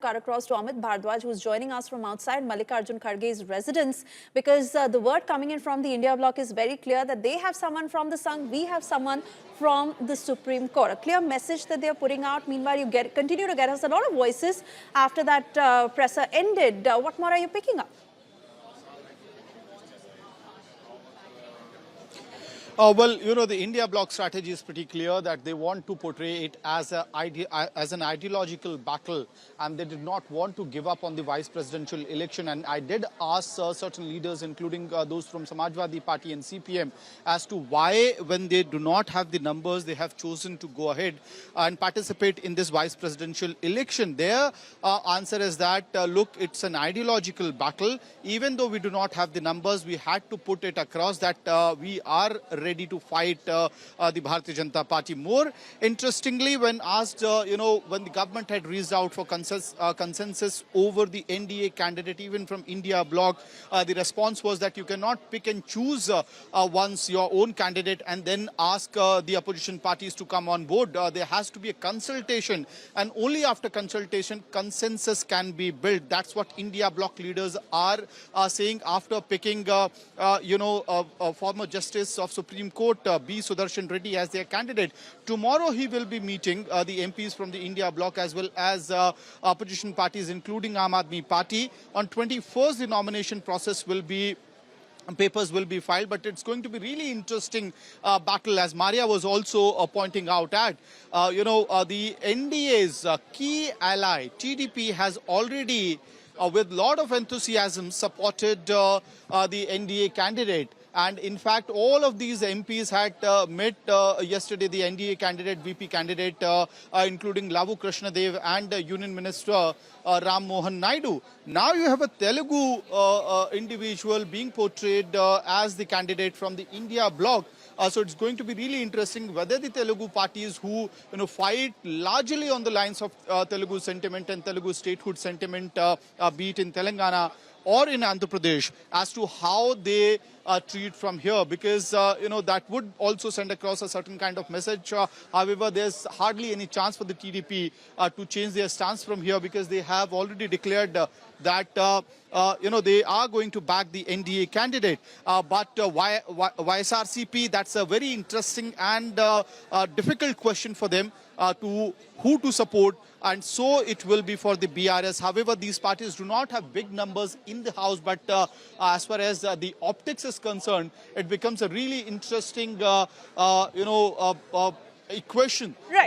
Cut across to Amit Bhardwaj, who's joining us from outside Mallikarjun Kharge's residence, because the word coming in from the India bloc is very clear that they have someone from the Sangh, we have someone from the Supreme Court. A clear message that they are putting out. Meanwhile, you continue to get us a lot of voices after that presser ended. What more are you picking up? Well, the India bloc strategy is pretty clear that they want to portray it as an ideological battle, and they did not want to give up on the vice presidential election. And I did ask certain leaders, including those from Samajwadi Party and CPM, as to why, when they do not have the numbers, they have chosen to go ahead and participate in this vice presidential election. Their answer is that, look, it's an ideological battle. Even though we do not have the numbers, we had to put it across that we are ready to fight the Bharatiya Janata Party. More interestingly, when asked, when the government had reached out for consensus over the NDA candidate, even from India bloc, the response was that you cannot pick and choose once your own candidate and then ask the opposition parties to come on board. There has to be a consultation, and only after consultation, consensus can be built. That's what India bloc leaders are saying after picking, former Justice of Supreme Court, B. Sudarshan Reddy, as their candidate. Tomorrow he will be meeting the MPs from the India bloc as well as opposition parties, including Aam Aadmi Party. On 21st, the nomination process will be papers will be filed, but it's going to be really interesting battle, as Maria was also pointing out at. The NDA's key ally, TDP, has already, with a lot of enthusiasm, supported the NDA candidate. And in fact, all of these MPs had met yesterday the NDA candidate, VP candidate, including Lavu Krishnadev and Union Minister Ram Mohan Naidu. Now you have a Telugu individual being portrayed as the candidate from the India bloc. So it's going to be really interesting whether the Telugu parties who fight largely on the lines of Telugu sentiment and Telugu statehood sentiment, be it in Telangana or in Andhra Pradesh, as to how they treat from here, because that would also send across a certain kind of message. However, there's hardly any chance for the TDP to change their stance from here, because they have already declared that they are going to back the NDA candidate. But YSRCP, that's a very interesting and difficult question for them, to who to support, and so it will be for the BRS. However, these parties do not have big numbers in the house, but as far as the optics is concerned, it becomes a really interesting equation. Right.